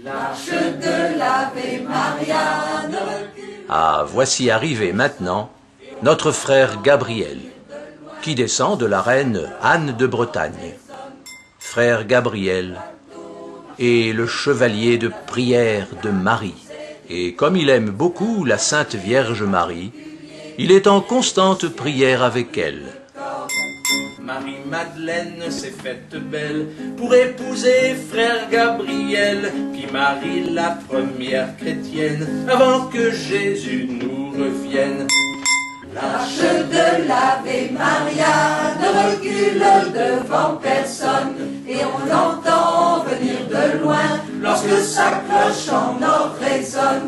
L'arche de l'Ave Maria ne recule. Ah, voici arrivé maintenant notre frère Gabriel, qui descend de la reine Anne de Bretagne. Frère Gabriel est le chevalier de prière de Marie. Et comme il aime beaucoup la Sainte Vierge Marie, il est en constante prière avec elle. Marie-Madeleine s'est faite belle pour épouser frère Gabriel, puis Marie la première chrétienne, avant que Jésus nous revienne. L'arche de l'Ave Maria ne recule devant personne, et on l'entend venir de loin lorsque sa cloche en or résonne.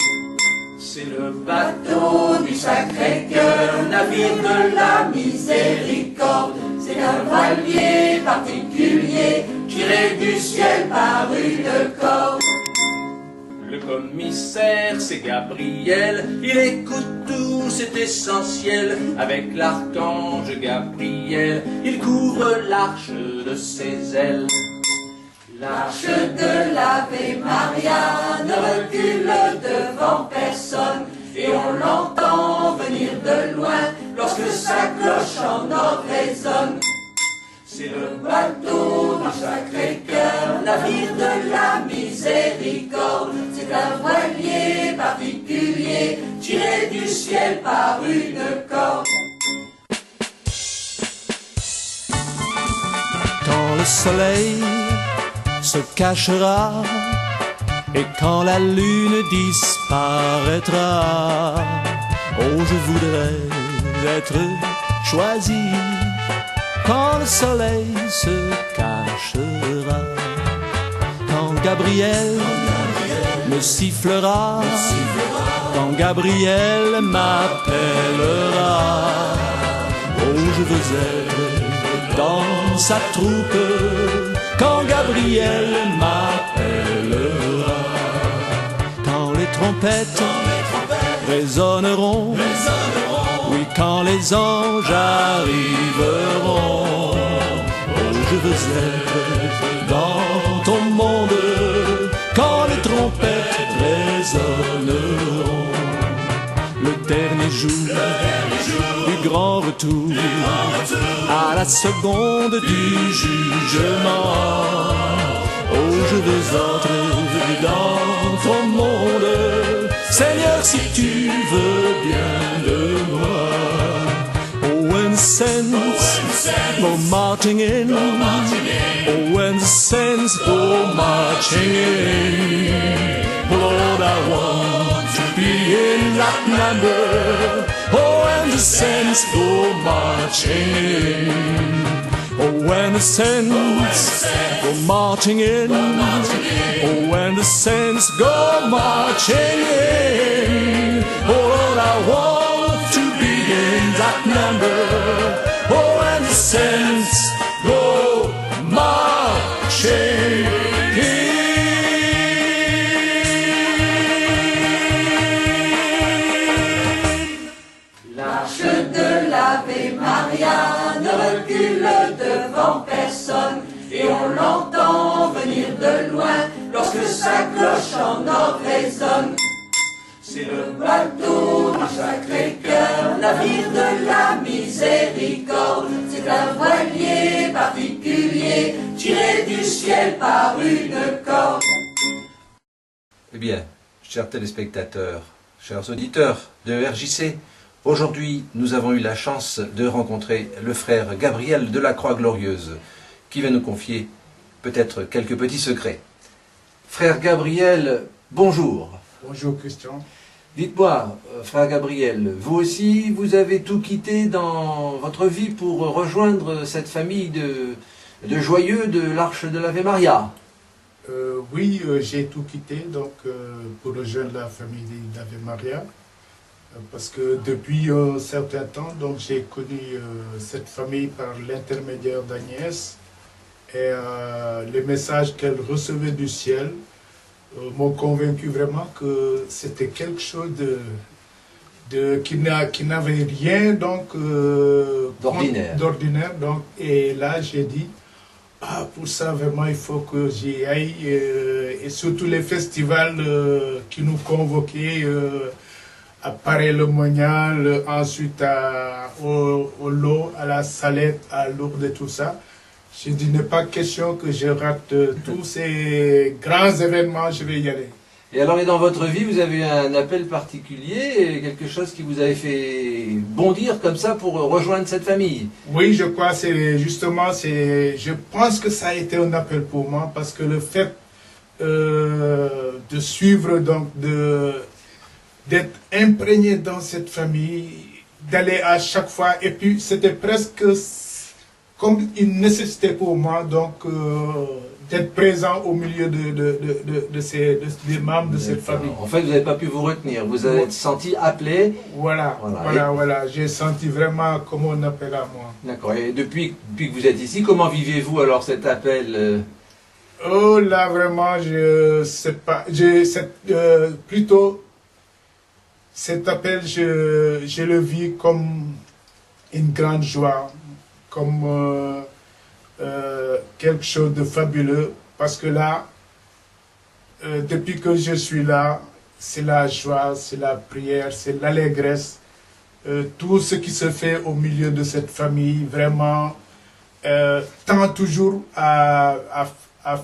C'est le bateau du Sacré-Cœur, navire de la miséricorde. C'est un voilier particulier, tiré du ciel par une corde. Le commissaire, c'est Gabriel, il écoute tout, c'est essentiel. Avec l'archange Gabriel, il couvre l'arche de ses ailes. L'arche de l'Ave Maria ne recule devant personne, et on l'entend venir de loin lorsque sa cloche en or résonne. C'est le Bateau du Sacré-Cœur, navire de la miséricorde. C'est un voilier particulier, tiré du ciel par une corde. Quand le soleil se cachera et quand la lune disparaîtra, oh, je voudrais être choisi quand le soleil se cachera, quand Gabriel me sifflera, quand Gabriel m'appellera, oh, je veux être dans sa troupe quand Gabriel m'appellera, quand les trompettes résonneront, oui, quand les anges arriveront, oh, je veux être dans ton monde quand les trompettes résonneront. Le dernier jour du grand retour, à la seconde du jugement, oh, je veux entrer dans ton monde, Seigneur, si tu veux bien de moi. Oh, when the saints go marching in, oh, when the saints go marching in, oh, Lord, I want to be in that number. Oh, when the saints go marching in, oh, when the saints go marching in, oh, when the saints go marching in, oh, Lord, I want to be in that number. Oh, when the saints go marching in. L'arche de l'Ave Maria ne recule devant personne, et on l'entend venir de loin lorsque sa cloche en or résonne. C'est le Bateau du Sacré-Cœur, navire de la miséricorde. C'est un voilier particulier, tiré du ciel par une corde. Eh bien, chers téléspectateurs, chers auditeurs de RJC, aujourd'hui nous avons eu la chance de rencontrer le frère Gabriel de la Croix-Glorieuse, qui va nous confier peut-être quelques petits secrets. Frère Gabriel, bonjour. Bonjour Christian. Dites-moi, frère Gabriel, vous aussi, vous avez tout quitté dans votre vie pour rejoindre cette famille de joyeux de l'Arche de l'Ave Maria? Oui, j'ai tout quitté donc, pour rejoindre la famille d'Ave Maria. Parce que depuis un certain temps, donc j'ai connu cette famille par l'intermédiaire d'Agnès. Et les messages qu'elle recevait du ciel m'ont convaincu vraiment que c'était quelque chose qui n'avait rien donc d'ordinaire. Donc, et là j'ai dit, Ah, pour ça, vraiment, il faut que j'y aille. Et surtout les festivals qui nous convoquaient à Paray-le-Monial, ensuite au Lot, à la Salette, à Lourdes et tout ça. Je dis, il n'est pas question que je rate tous ces grands événements, je vais y aller. Et alors, et dans votre vie, vous avez eu un appel particulier, quelque chose qui vous avait fait bondir comme ça pour rejoindre cette famille? Oui, je crois, c'est justement, je pense que ça a été un appel pour moi, parce que le fait de suivre, donc d'être imprégné dans cette famille, d'aller à chaque fois, et puis c'était presque comme une nécessité pour moi, donc d'être présent au milieu des membres de cette famille. En fait, vous n'avez pas pu vous retenir, vous avez senti appelé. Voilà, j'ai senti vraiment comme un appel à moi. D'accord, et depuis que vous êtes ici, comment vivez-vous alors cet appel? Oh là, vraiment, je sais pas, plutôt, cet appel, je le vis comme une grande joie, comme quelque chose de fabuleux, parce que là, depuis que je suis là, c'est la joie, c'est la prière, c'est l'allégresse, tout ce qui se fait au milieu de cette famille, vraiment, tend toujours à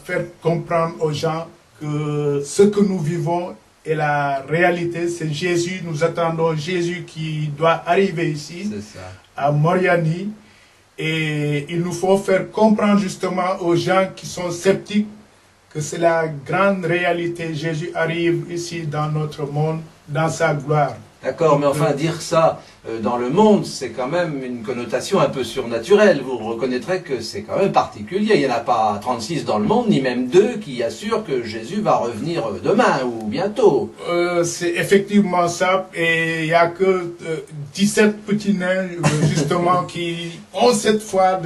faire comprendre aux gens que ce que nous vivons est la réalité, c'est Jésus, nous attendons Jésus qui doit arriver ici, à Moriani. Et il nous faut faire comprendre justement aux gens qui sont sceptiques que c'est la grande réalité. Jésus arrive ici dans notre monde, dans sa gloire. D'accord, mais enfin dire ça dans le monde, c'est quand même une connotation un peu surnaturelle. Vous reconnaîtrez que c'est quand même particulier. Il n'y en a pas 36 dans le monde, ni même 2 qui assurent que Jésus va revenir demain ou bientôt. C'est effectivement ça. Et il n'y a que 17 petits nains, justement, qui ont cette foi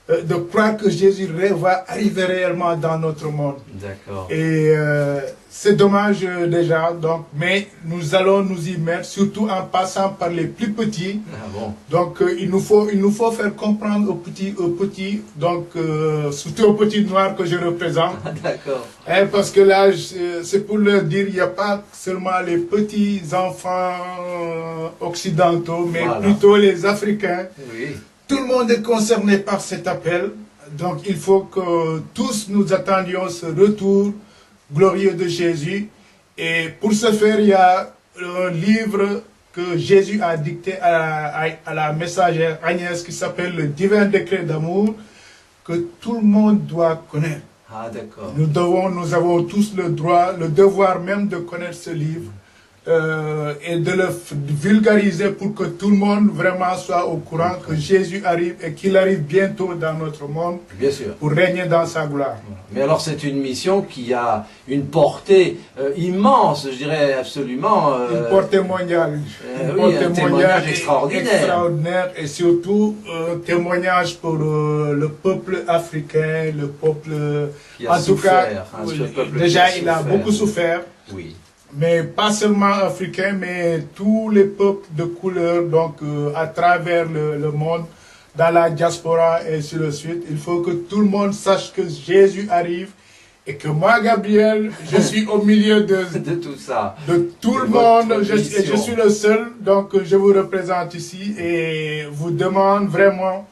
de croire que Jésus va arriver réellement dans notre monde. D'accord. Et c'est dommage déjà, donc, mais nous allons nous y mettre, surtout en passant par les plus petits. Ah bon. Donc il nous faut faire comprendre aux petits, donc surtout aux petits noirs que je représente. D'accord. Parce que là, c'est pour leur dire, il n'y a pas seulement les petits enfants occidentaux, mais plutôt les Africains. Oui. Tout le monde est concerné par cet appel, donc il faut que tous nous attendions ce retour glorieux de Jésus. Et pour ce faire, il y a un livre que Jésus a dicté à la messagère Agnès qui s'appelle le Divin Décret d'amour, que tout le monde doit connaître. Ah d'accord. Nous avons tous le droit, le devoir même de connaître ce livre. Et de le vulgariser pour que tout le monde vraiment soit au courant que Jésus arrive et qu'il arrive bientôt dans notre monde. Bien sûr. Pour régner dans sa gloire. Mais alors c'est une mission qui a une portée immense, je dirais absolument... une portée mondiale. Un témoignage extraordinaire. Et surtout un témoignage pour le peuple africain, le peuple... Qui a souffert, déjà il a beaucoup souffert. Oui. Mais pas seulement africains, mais tous les peuples de couleur, donc à travers le monde, dans la diaspora et ainsi de suite. Il faut que tout le monde sache que Jésus arrive et que moi, Gabriel, je suis au milieu de tout ça. De tout le monde. Je suis le seul, donc je vous représente ici et vous demande vraiment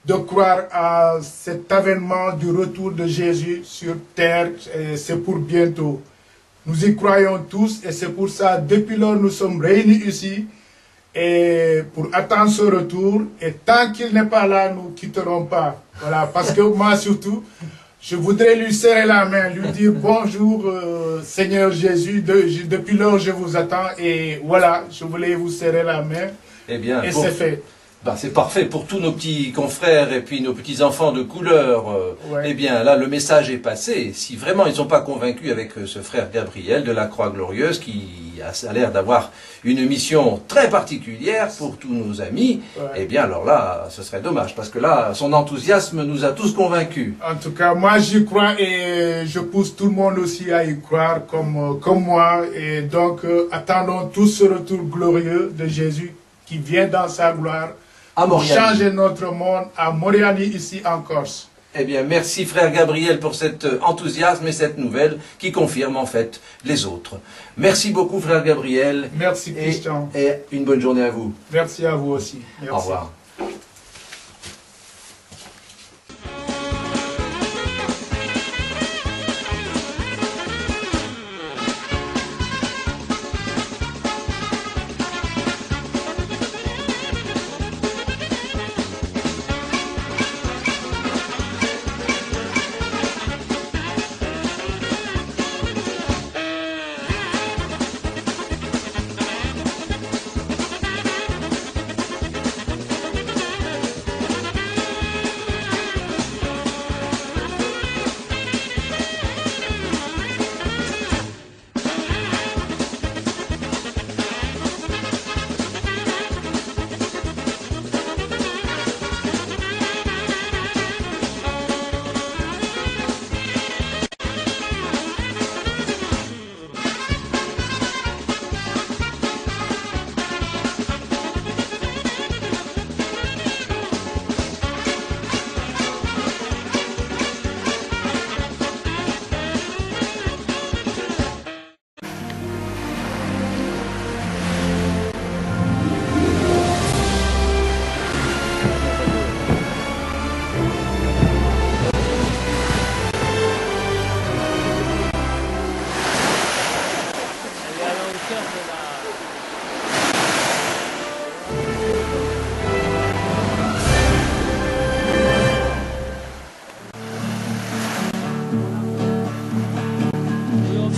de croire à cet avènement du retour de Jésus sur terre. C'est pour bientôt. Nous y croyons tous et c'est pour ça, depuis lors, nous sommes réunis ici et pour attendre ce retour. Et tant qu'il n'est pas là, nous ne quitterons pas. Voilà, parce que moi surtout, je voudrais lui serrer la main, lui dire bonjour Seigneur Jésus, depuis lors je vous attends et voilà, je voulais vous serrer la main. Eh bien, et c'est fait. Ben, c'est parfait pour tous nos petits confrères et puis nos petits enfants de couleur. Eh bien, là, le message est passé. Si vraiment ils ne sont pas convaincus avec ce frère Gabriel de la Croix Glorieuse, qui a l'air d'avoir une mission très particulière pour tous nos amis, eh bien, alors là, ce serait dommage, parce que là, son enthousiasme nous a tous convaincus. En tout cas, moi, j'y crois et je pousse tout le monde aussi à y croire comme moi. Et donc, attendons tous ce retour glorieux de Jésus qui vient dans sa gloire. Pour changer notre monde à Moriani, ici en Corse. Eh bien, merci frère Gabriel pour cet enthousiasme et cette nouvelle qui confirme en fait les autres. Merci beaucoup frère Gabriel. Merci Christian. Et une bonne journée à vous. Merci à vous aussi. Merci. Au revoir.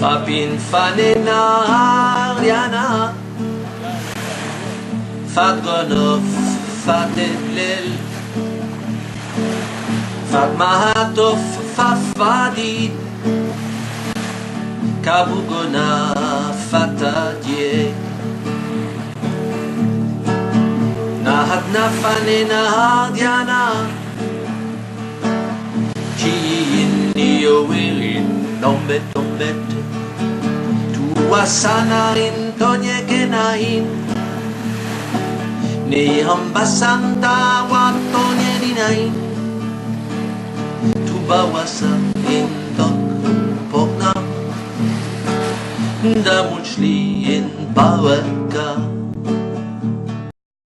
Fapin fanena Ariana Fat gonof fat etlel Fat mahatof fafadid Kabugona fatadie Nahat nafanena Ariana Kiin niowirin Tombet tombet Wasanarin tonye kenahin Ni hambasanta watonye dinahin Tubawasa indok pokna Damuchli in bawa